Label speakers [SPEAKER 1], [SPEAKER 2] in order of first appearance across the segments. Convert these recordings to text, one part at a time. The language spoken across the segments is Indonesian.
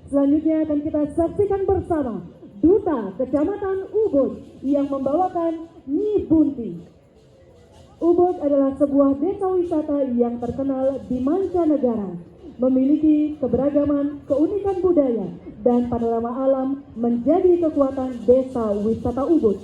[SPEAKER 1] Selanjutnya akan kita saksikan bersama Duta Kecamatan Ubud yang membawakan Nyi Bunti. Ubud adalah sebuah desa wisata yang terkenal di mancanegara, memiliki keberagaman, keunikan budaya, dan panorama alam menjadi kekuatan desa wisata Ubud.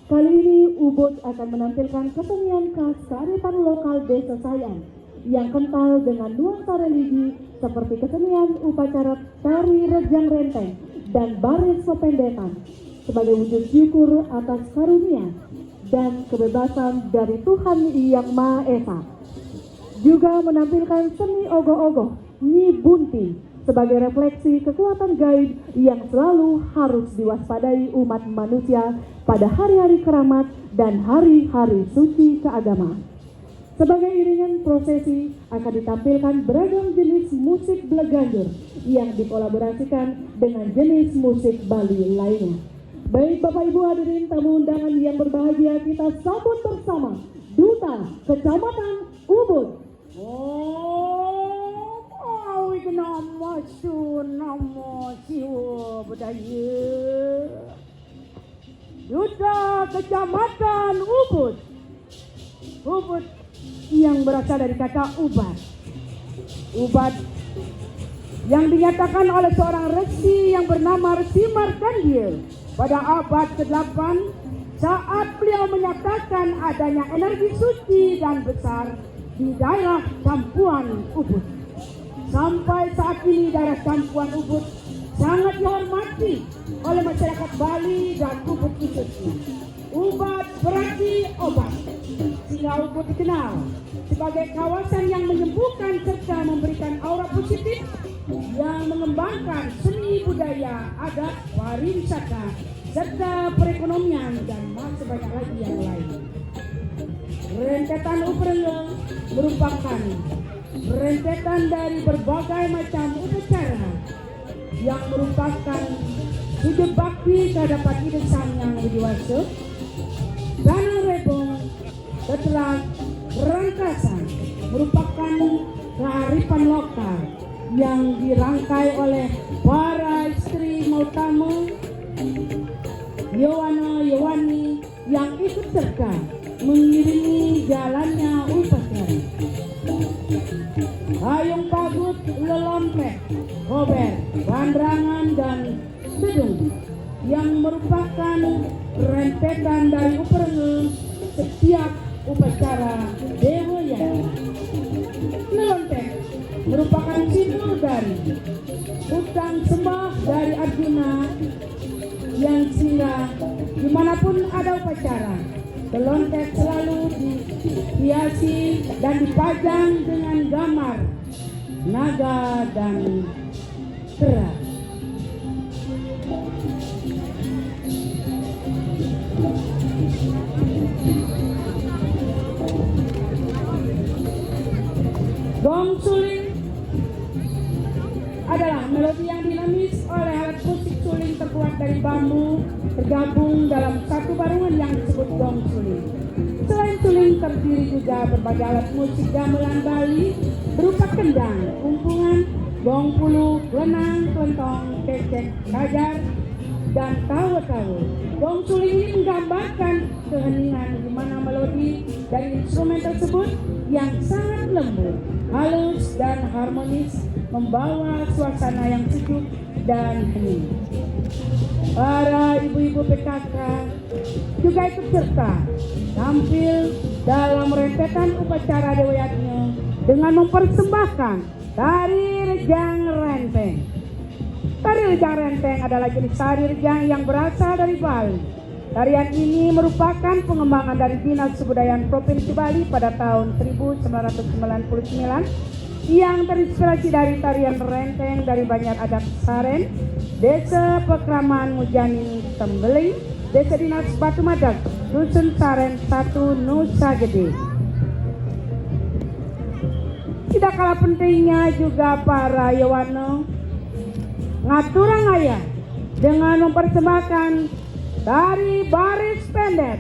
[SPEAKER 1] Kali ini Ubud akan menampilkan kesenian khas kearifan lokal desa Sayan yang kental dengan nuansa religi seperti kesenian upacara tari rejang renteng dan baris pependetan sebagai wujud syukur atas karunia dan kebebasan dari Tuhan Yang Maha Esa. Juga menampilkan seni ogoh-ogoh Nyi Bunti sebagai refleksi kekuatan gaib yang selalu harus diwaspadai umat manusia pada hari-hari keramat dan hari-hari suci keagamaan. Sebagai iringan prosesi akan ditampilkan beragam jenis musik Bleganjur yang dikolaborasikan dengan jenis musik Bali lainnya. Baik Bapak Ibu hadirin tamu undangan yang berbahagia, kita sambut bersama Duta Kecamatan Ubud. Duta Kecamatan Ubud. Ubud yang berasal dari kata ubat. Ubat yang dinyatakan oleh seorang resi yang bernama Resi Markandeya pada abad ke-8 saat beliau menyatakan adanya energi suci dan besar di daerah Campuan Ubud. Sampai saat ini daerah Campuan Ubud sangat dihormati oleh masyarakat Bali dan Ubud khususnya. Ubat berarti obat, sehingga Ubud dikenal sebagai kawasan yang menyembuhkan serta memberikan aura positif yang mengembangkan seni budaya, adat, pariwisata, serta perekonomian dan masih banyak lagi yang lain. Rentetan Uprenge merupakan rentetan dari berbagai macam upacara yang merupakan sujud bakti terhadap Ide Sang Yang Widiwasa, Danang Rebong, Teterak, Rangkasan merupakan kearifan lokal yang dirangkai oleh para istri mautamu, Yowana-Yowani yang ikut serta mengiringi jalannya upacara. Hayung Pagut, Lelompek, Kober, Bandrangan, dan Sedung yang merupakan rentetan dari Uprenge setiap upacara Dewa Yai. Lelompek merupakan simbol dari hutang sembah dari Arjuna yang singgah dimanapun ada upacara. Lelompek selalu dihiasi dan dipajang dengan gambar naga dan kera. Gong suling adalah melodi yang dinamis oleh alat musik suling terbuat dari bambu tergabung dalam satu barungan yang disebut gong suling. Selain suling terdiri juga berbagai alat musik gamelan Bali berupa kendang, umpungan, gong pulu, lenang, kelentong, kecek, kajar, dan tawa-tawa. Gong suling ini menggambarkan keheningan di mana melodi dari instrumen tersebut yang sangat lembut, halus, dan harmonis membawa suasana yang sejuk dan hening. Para ibu-ibu PKK juga ikut serta tampil dalam rentetan upacara Dewa Yatnya dengan mempersembahkan tari rejang renteng. Tari rejang renteng adalah jenis tari rejang yang berasal dari Bali. Tarian ini merupakan pengembangan dari Dinas Kebudayaan Provinsi Bali pada tahun 1999 yang terinspirasi dari tarian renteng dari Banjar Adat Saren, Desa Pekraman Mujani Tembeling, Desa Dinas Batu Madak, Dusun Saren 1 Nusa Gede. Tidak kalah pentingnya juga para Yowana ngaturang ayah dengan mempersembahkan tari baris pendek.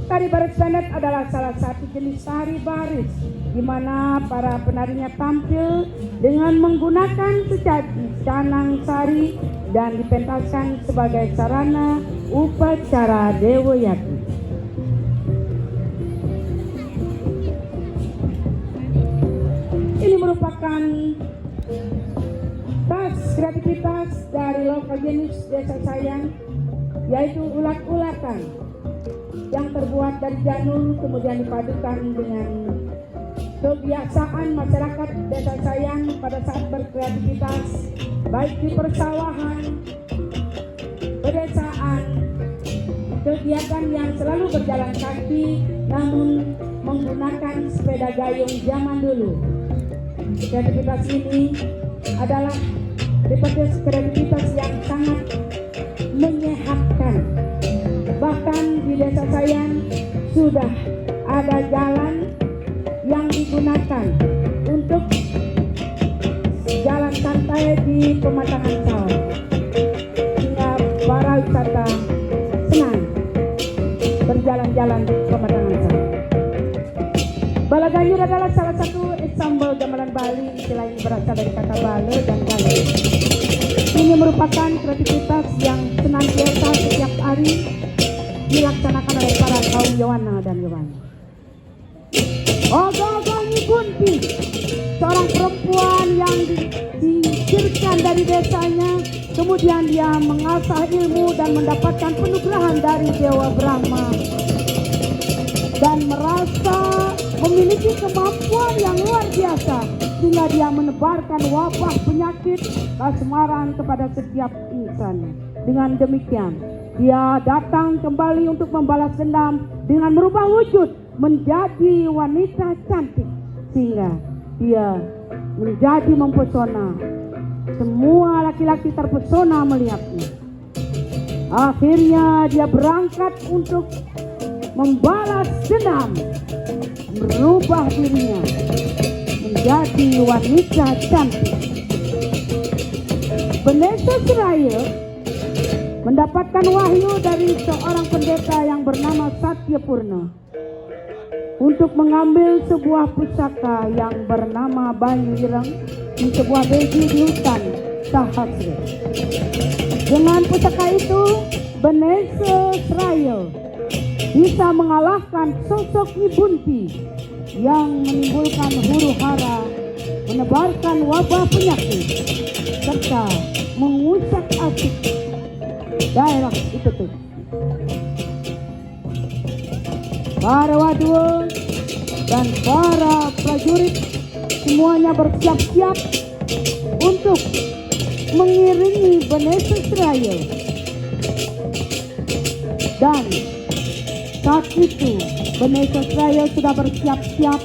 [SPEAKER 2] Tari baris pendek adalah salah satu jenis tari baris di mana para penarinya tampil dengan menggunakan sesaji canang sari dan dipentaskan sebagai sarana upacara Dewa Yati. Ini merupakan tas kreativitas dari lokal jenis Desa Sayang, yaitu ulat-ulatan yang terbuat dari janur kemudian dipadukan dengan kebiasaan masyarakat Desa Sayang pada saat berkreativitas, baik di persawahan, pedesaan, kegiatan yang selalu berjalan kaki namun menggunakan sepeda gayung zaman dulu. Kreativitas ini adalah kreativitas yang sangat menyehatkan. Bahkan di Desa Sayang sudah ada jalan yang digunakan untuk jalan santai di pematangan sawah, sehingga para wisata senang berjalan-jalan di pematangan sawah. Balaganyur adalah salah satu ensemble gamelan Bali, istilah ini berasal dari kata bale dan gale. Ini merupakan kreativitas yang senantiasa setiap hari dilaksanakan oleh para kaum Yowana dan Yowana. Ogo-ogo Bunti, seorang perempuan yang disingkirkan dari desanya, kemudian dia mengasah ilmu dan mendapatkan penugerahan dari Dewa Brahma dan merasa memiliki kemampuan yang luar biasa sehingga dia menebarkan wabah penyakit kasmaran kepada setiap insan. Dengan demikian dia datang kembali untuk membalas dendam dengan merubah wujud menjadi wanita cantik sehingga dia menjadi mempesona. Semua laki-laki terpesona melihatnya. Akhirnya dia berangkat untuk membalas dendam, merubah dirinya menjadi wanita cantik. Benesa Seraya mendapatkan wahyu dari seorang pendeta yang bernama Satya Purna untuk mengambil sebuah pusaka yang bernama Banyu Ireng di sebuah beji di hutan Sahasra. Dengan pusaka itu, Benesa Seraya bisa mengalahkan sosok Nyi Bunti yang menimbulkan huru hara, menebarkan wabah penyakit, serta mengusak asik daerah itu tuh. Para wadul dan para prajurit semuanya bersiap-siap untuk mengiringi Benesa Seraya. Dan saat itu Benesa Seraya sudah bersiap-siap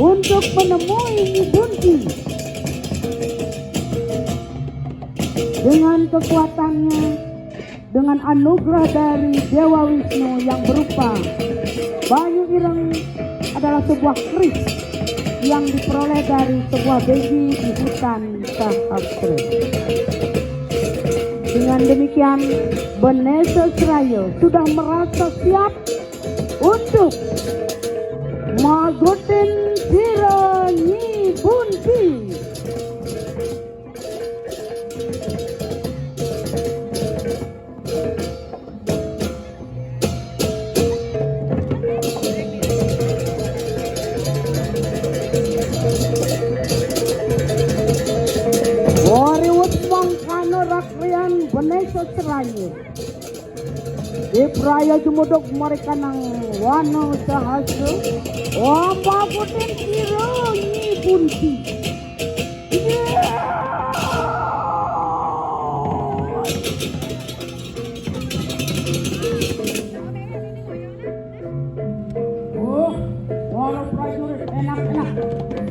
[SPEAKER 2] untuk menemui Nyi Bunti. Dengan kekuatannya, dengan anugerah dari Dewa Wisnu yang berupa Banyu Ireng adalah sebuah keris yang diperoleh dari sebuah beji di hutan Sahasra. Dengan demikian, Benesa Seraya sudah merasa siap untuk magoten sira Nyi Bunti. Benesa Seraya Dipraya jumuduk mereka nang wano Sahasra wamba boten sira Nyi Bunti. Oh, walau prajurit enak-enak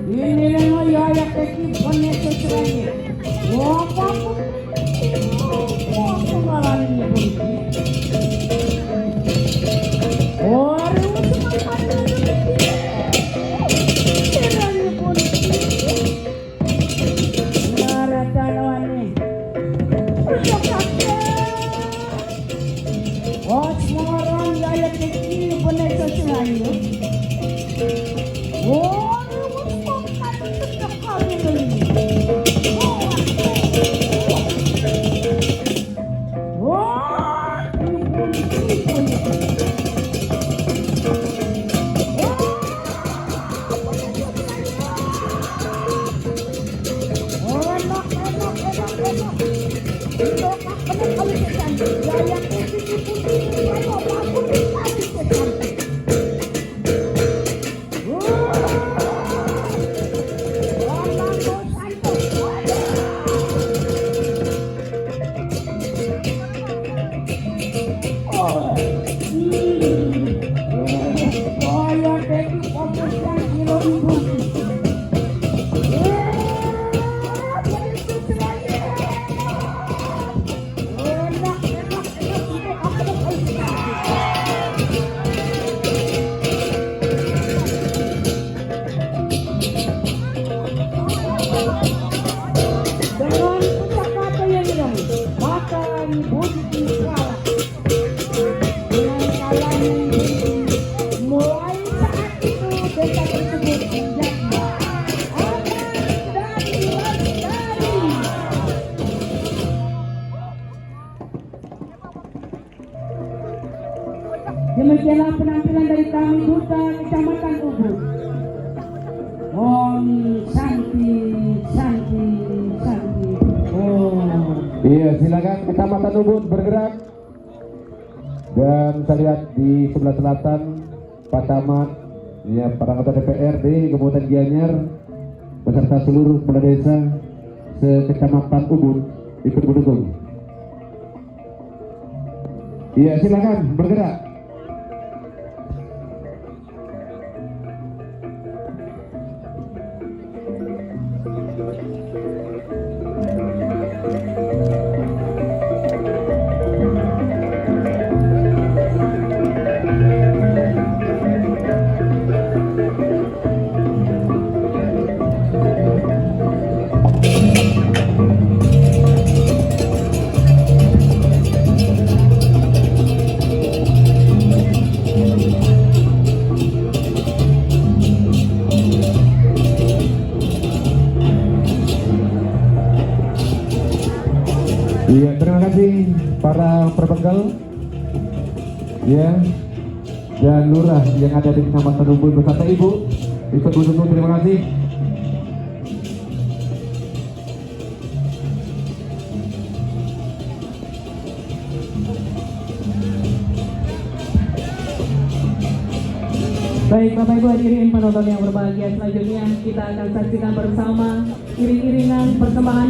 [SPEAKER 2] ini lengo ya teki Benesa Seraya wamba boten Oh, semua orang gaya kecil Demikianlah penampilan dari kami Duta Kecamatan Ubud. Om Santi, Santi, Santi.
[SPEAKER 3] Iya, silakan Kecamatan Ubud bergerak. Dan saya lihat di sebelah selatan Pak Camat, ya, para anggota DPRD Kabupaten Gianyar beserta seluruh kepala desa se-Kecamatan Ubud ikut mendukung. Iya, silakan bergerak. Iya, terima kasih para perbekal, ya, dan lurah yang ada di Kecamatan Ubud beserta ibu ikut mendukung. Terima kasih.
[SPEAKER 4] Baik Bapak Ibu hadirin penonton yang berbahagia, selanjutnya kita akan saksikan bersama iring-iringan persembahan